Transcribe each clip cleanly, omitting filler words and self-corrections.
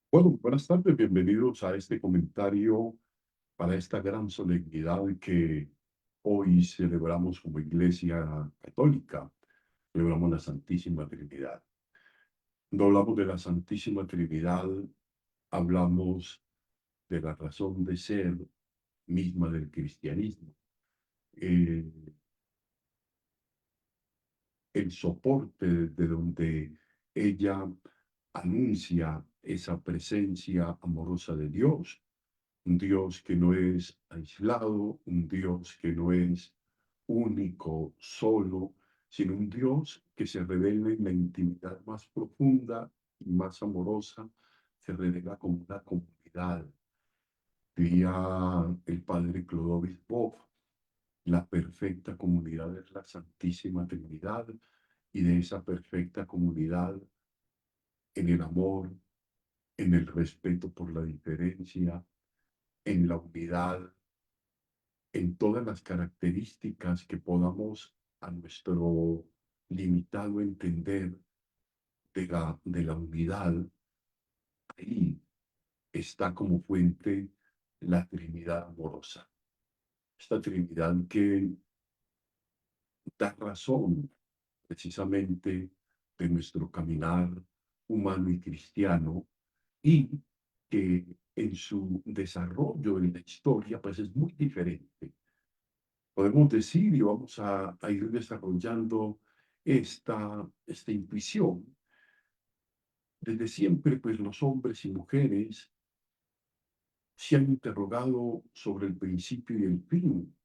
Bueno, buenas tardes, bienvenidos a este comentario para esta gran solemnidad que hoy celebramos como Iglesia Católica. Celebramos la Santísima Trinidad. Cuando hablamos de la Santísima Trinidad, hablamos de la razón de ser misma del cristianismo, eh, el soporte de donde ella anuncia esa presencia amorosa de Dios. Un Dios que no es aislado, un Dios que no es único, solo, sino un Dios que se revela en la intimidad más profunda y más amorosa, se revela como una comunidad. Diría el padre Clodovis Boff, la perfecta comunidad es la Santísima Trinidad, y de esa perfecta comunidad, en el amor, en el respeto por la diferencia, en la unidad, en todas las características que podamos a nuestro limitado entender de la unidad, ahí está como fuente la Trinidad amorosa. Esta Trinidad que da razón precisamente de nuestro caminar humano y cristiano, y que en su desarrollo en la historia pues es muy diferente. Podemos decir, y vamos a ir desarrollando esta intuición. Desde siempre, pues los hombres y mujeres se han interrogado sobre el principio y el fin,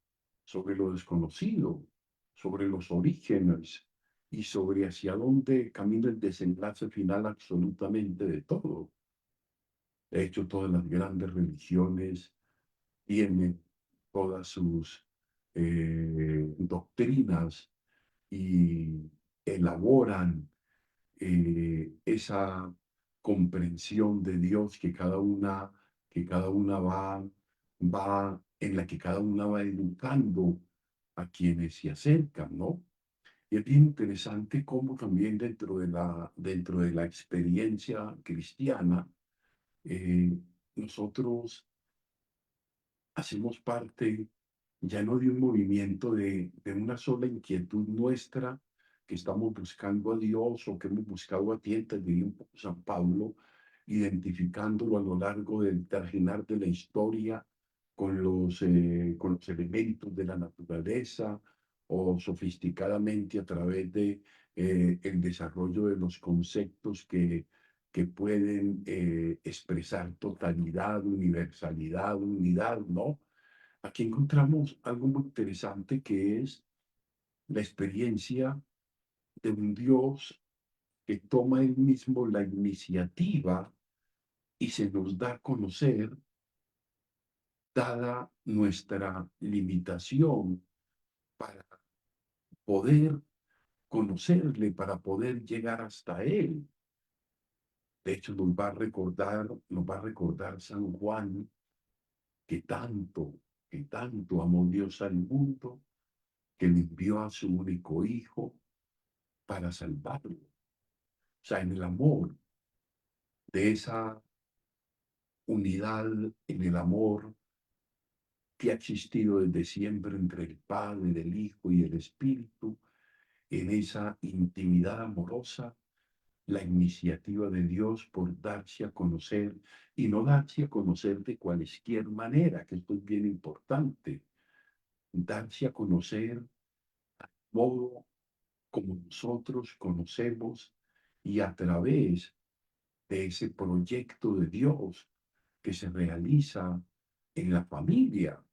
sobre lo desconocido, sobre los orígenes y sobre hacia dónde camina el desenlace final absolutamente de todo. De hecho, todas las grandes religiones tienen todas sus doctrinas y elaboran esa comprensión de Dios que cada una en la que cada una va educando a quienes se acercan, ¿no? Y es bien interesante cómo también dentro de la experiencia cristiana, eh, nosotros hacemos parte ya no de un movimiento de una sola inquietud nuestra, que estamos buscando a Dios o que hemos buscado a tientas, diría un poco San Pablo, identificándolo a lo largo del trajinar de la historia con los elementos de la naturaleza o sofisticadamente a través de el desarrollo de los conceptos que pueden expresar totalidad, universalidad, unidad, ¿no? Aquí encontramos algo muy interesante que es la experiencia de un Dios que toma él mismo la iniciativa y se nos da a conocer, dada nuestra limitación, para poder conocerle, para poder llegar hasta él. De hecho, nos va a recordar San Juan que tanto, que tanto amó Dios al mundo, que le envió a su único hijo para salvarlo. O sea, en el amor de esa unidad, en el amor que ha existido desde siempre entre el Padre, el Hijo y el Espíritu, en esa intimidad amorosa, la iniciativa de Dios por darse a conocer, y no darse a conocer de cualquier manera, que esto es bien importante, darse a conocer modo como nosotros conocemos, y a través de ese proyecto de Dios que se realiza en la familia,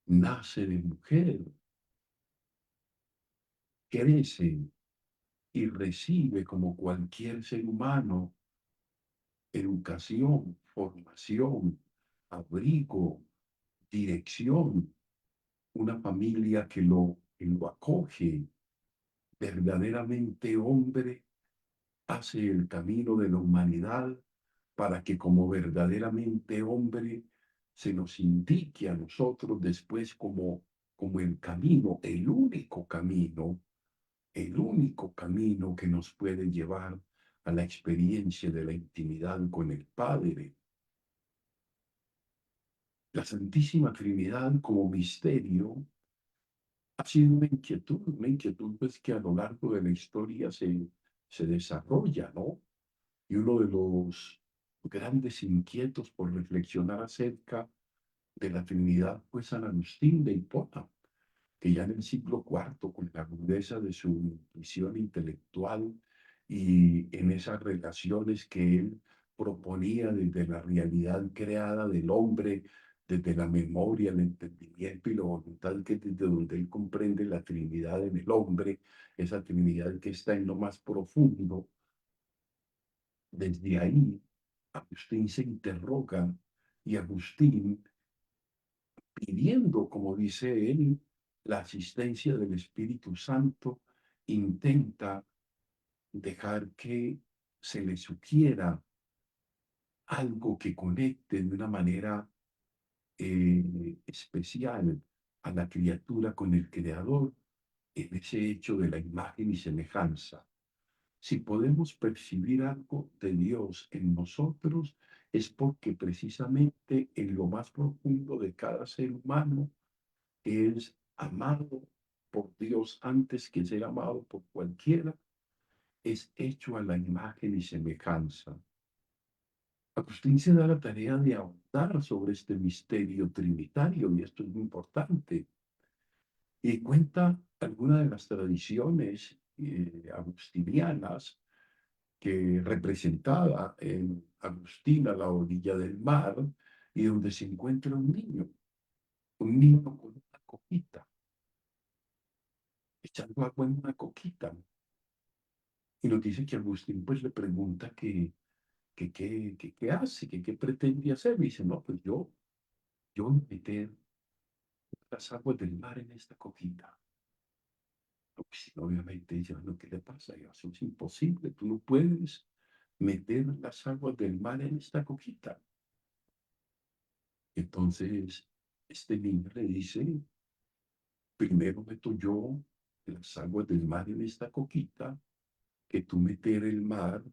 nace de mujer, crece y recibe como cualquier ser humano educación, formación, abrigo, dirección, una familia que lo acoge. Verdaderamente hombre hace el camino de la humanidad para que como verdaderamente hombre se nos indique a nosotros después como el camino, el único camino que nos puede llevar a la experiencia de la intimidad con el Padre. La Santísima Trinidad como misterio ha sido una inquietud pues que a lo largo de la historia se desarrolla, ¿no? Y uno de los grandes inquietos por reflexionar acerca de la Trinidad fue San Agustín de Hipona, que ya en el siglo IV, con la agudeza de su intuición intelectual y en esas relaciones que él proponía desde la realidad creada del hombre, desde la memoria, el entendimiento y la voluntad, que desde donde él comprende la Trinidad en el hombre, esa Trinidad que está en lo más profundo, desde ahí Agustín se interroga y Agustín, pidiendo, como dice él, la asistencia del Espíritu Santo, intenta dejar que se le sugiera algo que conecte de una manera especial a la criatura con el Creador en ese hecho de la imagen y semejanza. Si podemos percibir algo de Dios en nosotros, es porque precisamente en lo más profundo de cada ser humano es amado por Dios antes que ser amado por cualquiera, es hecho a la imagen y semejanza. Agustín se da la tarea de ahondar sobre este misterio trinitario, y esto es muy importante, y cuenta algunas de las tradiciones agustinianas que representada en Agustín a la orilla del mar, y donde se encuentra un niño con una coquita, echando agua en una coquita. Y nos dice que Agustín pues le pregunta qué hace, qué pretende hacer. Y dice, no, pues yo voy a meter las aguas del mar en esta coquita. No, pues, obviamente ella, no, ¿qué le pasa? Y eso es imposible, tú no puedes meter las aguas del mar en esta coquita. Entonces, este niño le dice, primero meto yo las aguas del mar en esta coquita, que tú meter el mar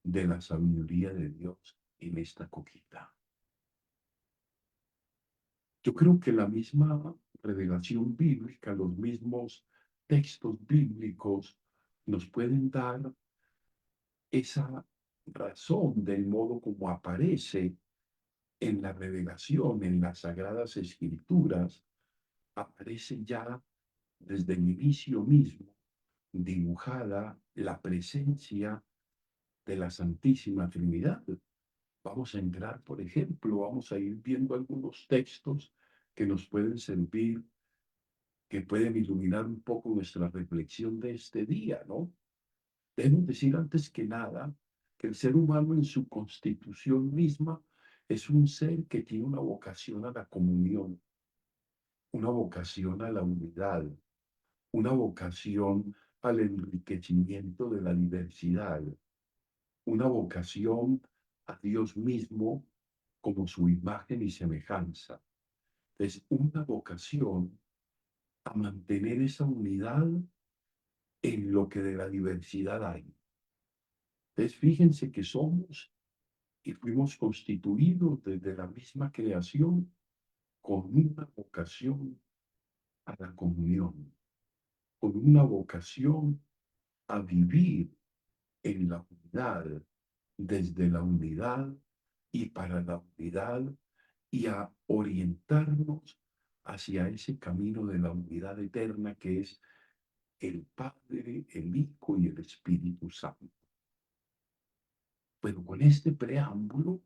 de la sabiduría de Dios en esta coquita. Yo creo que la misma revelación bíblica, los mismos textos bíblicos nos pueden dar esa razón del modo como aparece en la revelación, en las sagradas escrituras, aparece ya desde el inicio mismo dibujada la presencia de la Santísima Trinidad. Vamos a entrar, por ejemplo, vamos a ir viendo algunos textos que nos pueden servir, que pueden iluminar un poco nuestra reflexión de este día, ¿no? Debemos decir antes que nada que el ser humano en su constitución misma es un ser que tiene una vocación a la comunión, una vocación a la unidad, una vocación al enriquecimiento de la diversidad, una vocación a Dios mismo como su imagen y semejanza. Es una vocación a mantener esa unidad en lo que de la diversidad hay. Entonces, fíjense que somos y fuimos constituidos desde la misma creación con una vocación a la comunión, con una vocación a vivir en la unidad, desde la unidad y para la unidad, y a orientarnos hacia ese camino de la unidad eterna que es el Padre, el Hijo y el Espíritu Santo. Pero con este preámbulo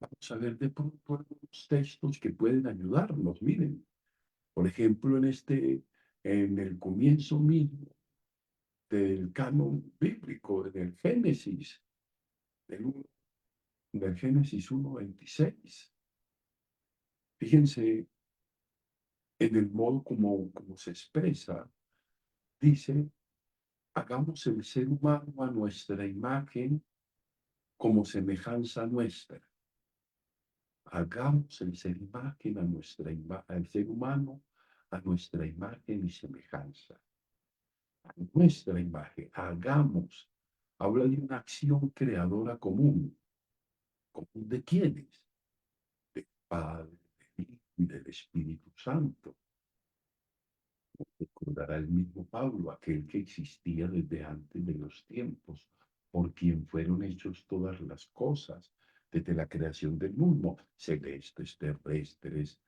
vamos a ver de pronto algunos textos que pueden ayudarnos. Miren, por ejemplo, en el comienzo mismo del canon bíblico, del Génesis, del, uno- del Génesis 1:26. Fíjense en el modo como se expresa. Dice, hagamos el ser humano a nuestra imagen como semejanza nuestra. Hagamos el ser imagen a al ser humano a nuestra imagen y semejanza. A nuestra imagen, hagamos. Habla de una acción creadora común. ¿Común de quiénes? Del Padre, del Hijo y del Espíritu Santo. Recordará el mismo Pablo, aquel que existía desde antes de los tiempos, por quien fueron hechos todas las cosas, desde la creación del mundo, celestes, terrestres,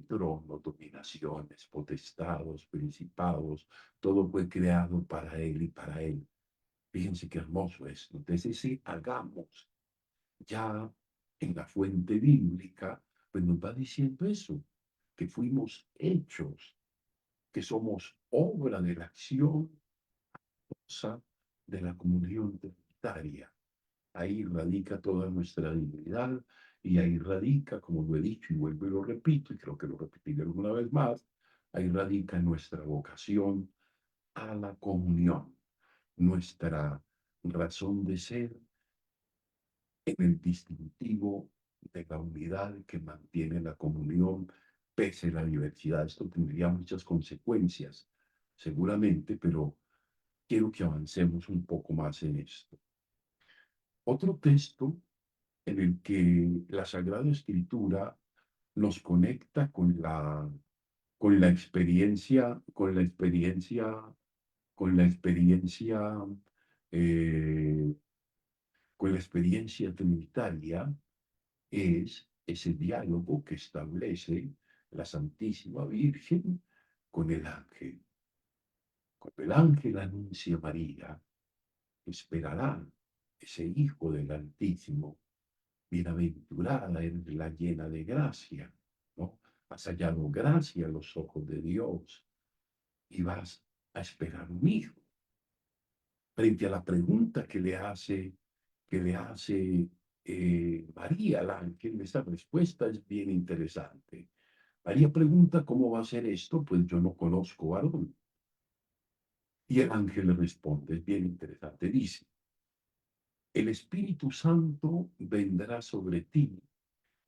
tronos, dominaciones, potestados, principados, todo fue creado para él y para él. Fíjense qué hermoso es. Entonces, si hagamos ya en la fuente bíblica, pues nos va diciendo eso, que fuimos hechos, que somos obra de la acción de la comunión trinitaria. Ahí radica toda nuestra dignidad y ahí radica, como lo he dicho y vuelvo y lo repito, y creo que lo repetiré alguna vez más, ahí radica nuestra vocación a la comunión, nuestra razón de ser en el distintivo de la unidad que mantiene la comunión pese a la diversidad. Esto tendría muchas consecuencias, seguramente, pero quiero que avancemos un poco más en esto. Otro texto en el que la Sagrada Escritura nos conecta con la experiencia, con la experiencia, eh, con la experiencia trinitaria es ese diálogo que establece la Santísima Virgen con el ángel. Cuando el ángel anuncia a María, esperará ese Hijo del Altísimo, bienaventurada en la llena de gracia, ¿no? Has hallado gracia a los ojos de Dios y vas a esperar un hijo. Frente a la pregunta que le hace María al ángel, esa respuesta es bien interesante. María pregunta, ¿cómo va a ser esto? Pues yo no conozco varón. Y el ángel le responde, es bien interesante, dice, el Espíritu Santo vendrá sobre ti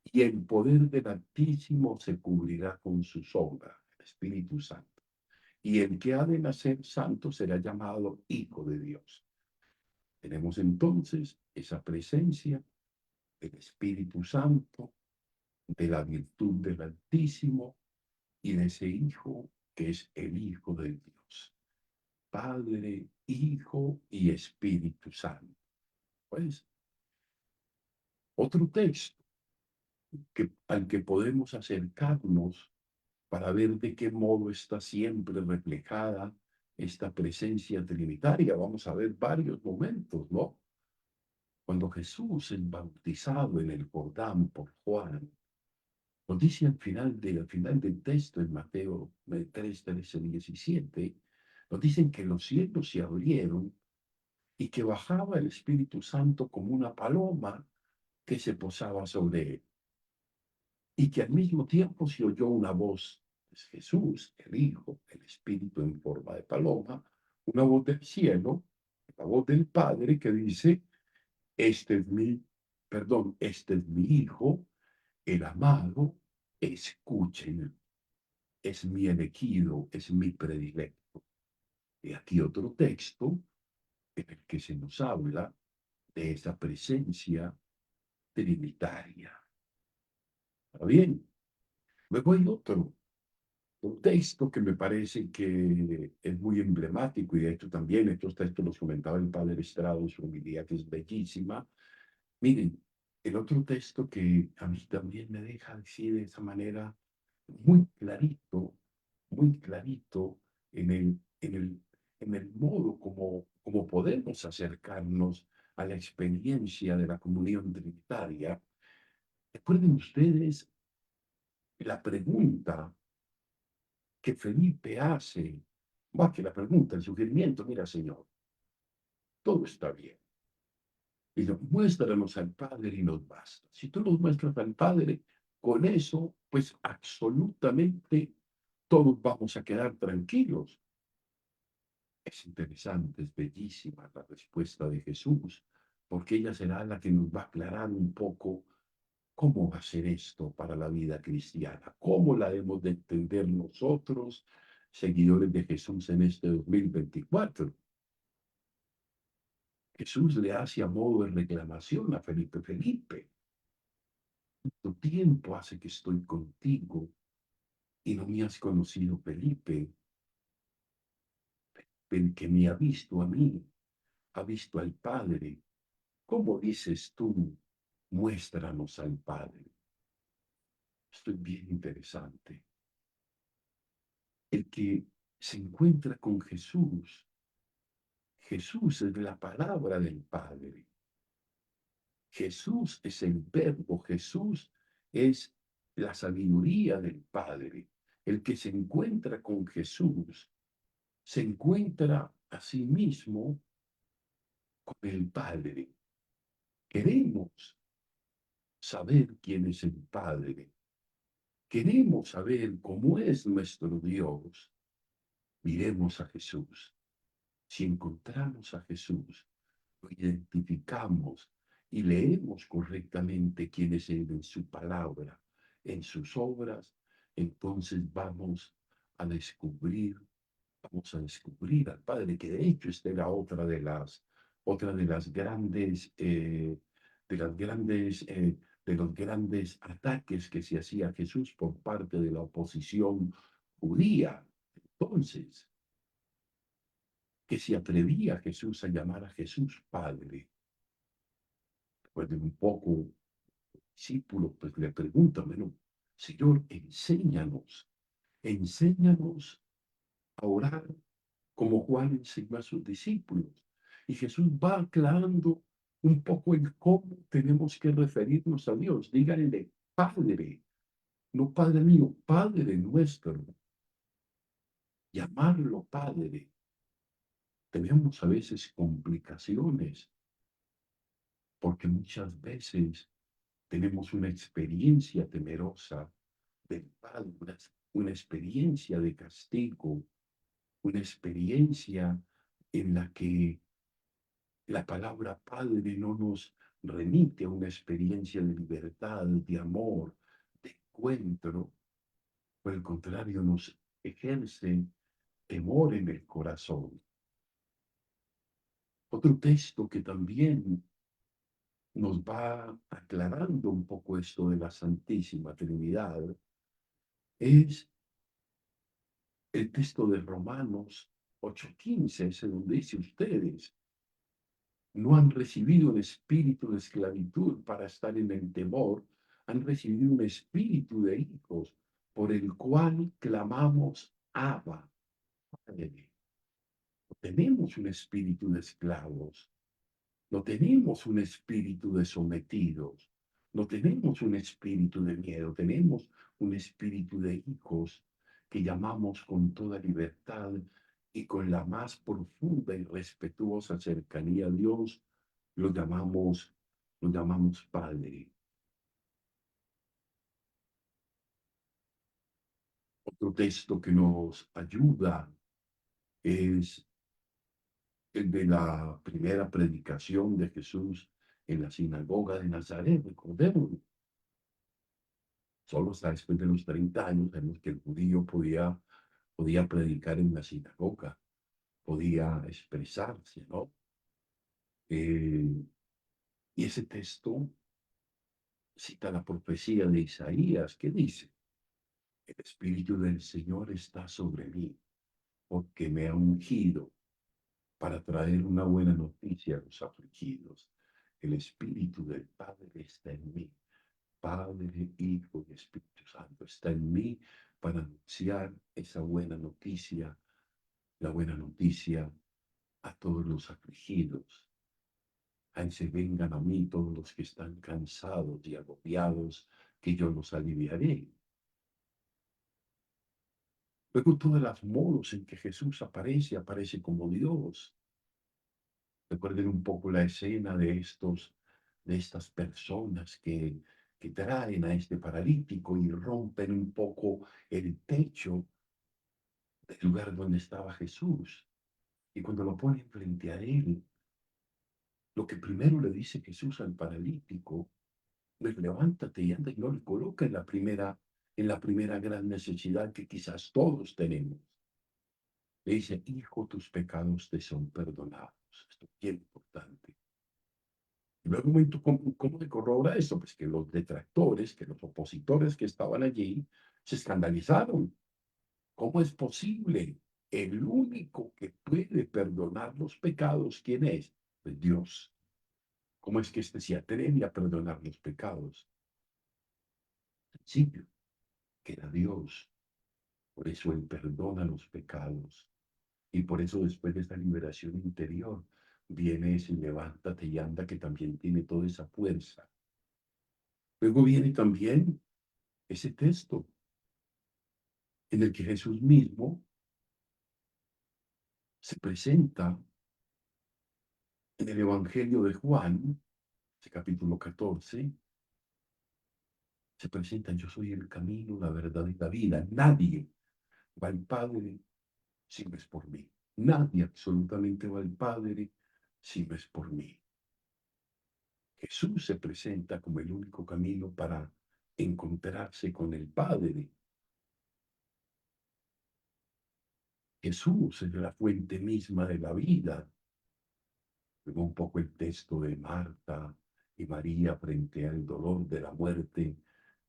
y el poder del Altísimo se cubrirá con su sombra, el Espíritu Santo. Y el que ha de nacer santo será llamado Hijo de Dios. Tenemos entonces esa presencia del Espíritu Santo, de la virtud del Altísimo y de ese Hijo que es el Hijo de Dios. Padre, Hijo y Espíritu Santo. Pues otro texto al que podemos acercarnos para ver de qué modo está siempre reflejada esta presencia trinitaria. Vamos a ver varios momentos, ¿no? Cuando Jesús es bautizado en el Jordán por Juan, nos dice al final del texto en Mateo 3, 13, 17, nos dicen que los cielos se abrieron y que bajaba el Espíritu Santo como una paloma que se posaba sobre él. Y que al mismo tiempo se oyó una voz, es Jesús, el Hijo, el Espíritu en forma de paloma, una voz del cielo, la voz del Padre que dice, este es mi, este es mi Hijo, el amado, escuchen, es mi elegido, es mi predilecto. Y aquí otro texto en el que se nos habla de esa presencia trinitaria. ¿Está bien? Luego hay un texto que me parece que es muy emblemático, y de hecho también estos textos los comentaba el padre Estrado en su homilía, que es bellísima. Miren, el otro texto que a mí también me deja decir de esa manera muy clarito en el modo como podemos acercarnos a la experiencia de la comunión trinitaria. Recuerden ustedes la pregunta que Felipe hace, más que la pregunta, el sugerimiento, mira, Señor, todo está bien. Y yo, muéstranos al Padre y nos basta. Si tú nos muestras al Padre, con eso, pues absolutamente todos vamos a quedar tranquilos. Es interesante, es bellísima la respuesta de Jesús, porque ella será la que nos va a aclarar un poco cómo va a ser esto para la vida cristiana, cómo la hemos de entender nosotros, seguidores de Jesús en este 2024. Jesús le hace a modo de reclamación a Felipe: Felipe, ¿cuánto tiempo hace que estoy contigo y no me has conocido, Felipe? El que me ha visto a mí, ha visto al Padre. ¿Cómo dices tú, muéstranos al Padre? Esto es bien interesante. El que se encuentra con Jesús, Jesús es la palabra del Padre. Jesús es el verbo, Jesús es la sabiduría del Padre. El que se encuentra con Jesús se encuentra a sí mismo con el Padre. Queremos saber quién es el Padre. Queremos saber cómo es nuestro Dios. Miremos a Jesús. Si encontramos a Jesús, lo identificamos y leemos correctamente quién es Él en su palabra, en sus obras, entonces vamos a descubrir al Padre, que de hecho esta era otra de los grandes ataques que se hacía a Jesús por parte de la oposición judía. Entonces, que se atrevía Jesús a llamar a Jesús Padre. Recuerden un poco, discípulo, pues le preguntan: bueno, Señor, enséñanos a orar como Juan enseñó a sus discípulos. Y Jesús va aclarando un poco el cómo tenemos que referirnos a Dios. Díganle Padre, no Padre mío, Padre nuestro. Llamarlo Padre. Tenemos a veces complicaciones porque muchas veces tenemos una experiencia temerosa del Padre, una experiencia de castigo, una experiencia en la que la palabra Padre no nos remite a una experiencia de libertad, de amor, de encuentro. Por el contrario, nos ejerce temor en el corazón. Otro texto que también nos va aclarando un poco esto de la Santísima Trinidad es el texto de Romanos 8:15, ese donde dice: ustedes no han recibido un espíritu de esclavitud para estar en el temor, han recibido un espíritu de hijos por el cual clamamos Abba, Padre. No tenemos un espíritu de esclavos, no tenemos un espíritu de sometidos, no tenemos un espíritu de miedo, tenemos un espíritu de hijos que llamamos con toda libertad y con la más profunda y respetuosa cercanía a Dios, lo llamamos, lo llamamos Padre. Otro texto que nos ayuda es el de la primera predicación de Jesús en la sinagoga de Nazaret. Recordemos, solo hasta después de los 30 años vemos que el judío podía predicar en la sinagoga, podía expresarse, ¿no? Eh, y ese texto cita la profecía de Isaías, que dice: el Espíritu del Señor está sobre mí, porque me ha ungido para traer una buena noticia a los afligidos. El Espíritu del Padre está en mí. Padre, Hijo y Espíritu Santo está en mí para anunciar esa buena noticia, la buena noticia a todos los afligidos. A se vengan a mí todos los que están cansados y agobiados, que yo los aliviaré. Luego, todos los modos en que Jesús aparece como Dios. Recuerden un poco la escena de estas personas que traen a este paralítico y rompen un poco el techo del lugar donde estaba Jesús. Y cuando lo ponen frente a él, lo que primero le dice Jesús al paralítico es: levántate y anda, y no le coloca en la primera gran necesidad que quizás todos tenemos. Le dice, hijo, tus pecados te son perdonados. Esto es bien importante. Y luego un momento, ¿cómo se corrobora esto? Pues que los detractores, que los opositores que estaban allí, se escandalizaron. ¿Cómo es posible? El único que puede perdonar los pecados, ¿quién es? Pues Dios. ¿Cómo es que éste se atreve a perdonar los pecados? Sencillo, que era Dios. Por eso Él perdona los pecados. Y por eso después de esta liberación interior, viene ese levántate y anda que también tiene toda esa fuerza. Luego viene también ese texto en el que Jesús mismo se presenta en el Evangelio de Juan, ese capítulo 14, se presenta, yo soy el camino, la verdad y la vida. Nadie va al Padre si no es por mí. Nadie absolutamente va al Padre si no es por mí. Jesús se presenta como el único camino para encontrarse con el Padre. Jesús es la fuente misma de la vida. Luego un poco el texto de Marta y María frente al dolor de la muerte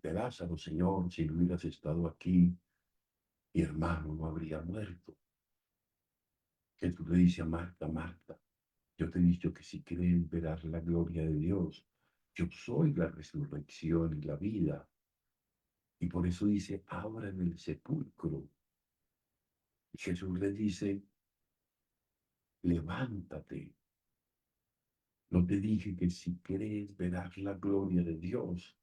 de Lázaro. Señor, si no hubieras estado aquí, mi hermano no habría muerto. Jesús le dice a Marta, Marta, yo te he dicho que si crees verás la gloria de Dios. Yo soy la resurrección y la vida. Y por eso dice, abran el sepulcro. Y Jesús le dice, levántate. No te dije que si crees verás la gloria de Dios.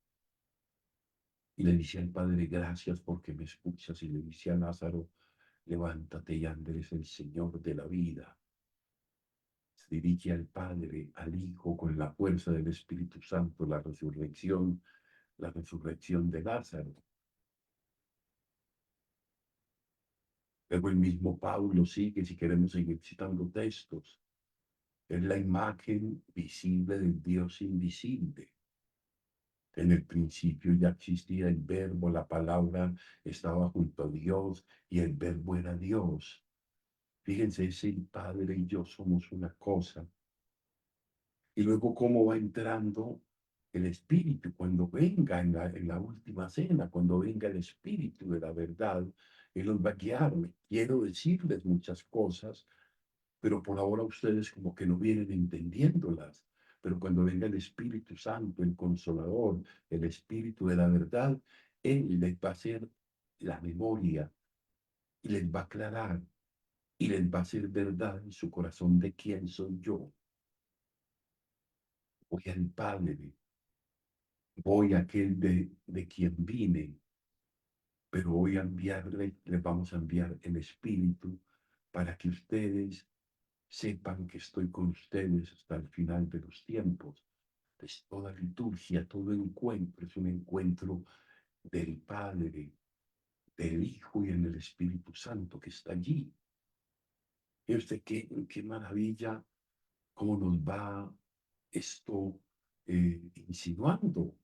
Y le dice al Padre, gracias porque me escuchas. Y le dice a Lázaro, levántate y Andrés, el Señor de la vida. Se dirige al Padre, al Hijo, con la fuerza del Espíritu Santo, la resurrección de Lázaro. Luego el mismo Pablo sigue, si queremos seguir citando textos, es la imagen visible del Dios invisible. En el principio ya existía el verbo, la palabra estaba junto a Dios y el verbo era Dios. Fíjense, ese el Padre y yo somos una cosa. Y luego cómo va entrando el Espíritu cuando venga en la última cena, cuando venga el Espíritu de la verdad, Él los va a guiar. Quiero decirles muchas cosas, pero por ahora ustedes como que no vienen entendiéndolas. Pero cuando venga el Espíritu Santo, el Consolador, el Espíritu de la verdad, Él les va a hacer la memoria y les va a aclarar y les va a hacer verdad en su corazón de quién soy yo. Voy al Padre, voy a aquel de quien vine, pero voy a enviarle, les vamos a enviar el Espíritu para que ustedes sepan que estoy con ustedes hasta el final de los tiempos. Pues toda liturgia, todo encuentro es un encuentro del Padre, del Hijo y en el Espíritu Santo que está allí. Y usted, qué maravilla, cómo nos va esto insinuando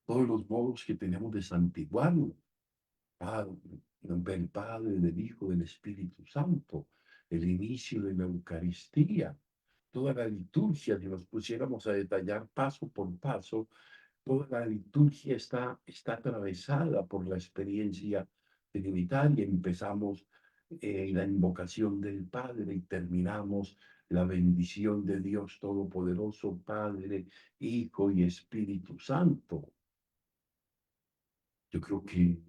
todos los modos que tenemos de santiguarnos. En nombre del Padre, del Hijo, del Espíritu Santo, el inicio de la Eucaristía, toda la liturgia, si nos pusiéramos a detallar paso por paso, toda la liturgia está atravesada por la experiencia trinitaria. Empezamos la invocación del Padre y terminamos la bendición de Dios Todopoderoso, Padre, Hijo y Espíritu Santo. Yo creo que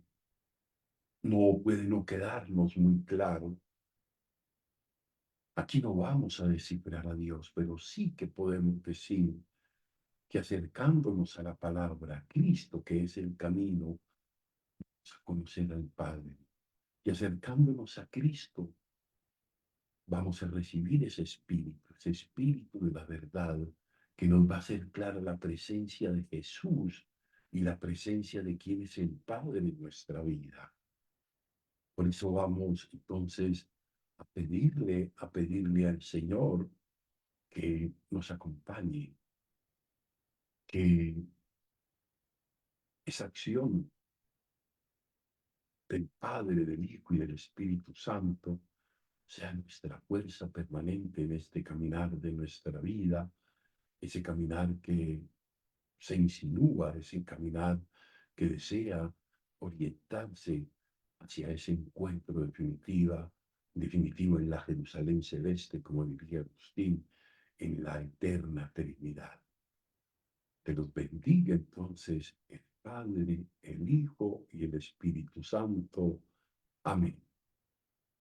no puede no quedarnos muy claro. Aquí no vamos a descifrar a Dios, pero sí que podemos decir que acercándonos a la palabra, a Cristo, que es el camino, a conocer al Padre. Y acercándonos a Cristo, vamos a recibir ese espíritu de la verdad, que nos va a hacer clara la presencia de Jesús y la presencia de quien es el Padre en nuestra vida. Por eso vamos entonces a pedirle al Señor que nos acompañe, que esa acción del Padre, del Hijo y del Espíritu Santo sea nuestra fuerza permanente en este caminar de nuestra vida, ese caminar que se insinúa, ese caminar que desea orientarse hacia ese encuentro definitivo en la Jerusalén celeste, como diría Agustín, en la eterna Trinidad. Te los bendiga entonces el Padre, el Hijo y el Espíritu Santo. Amén.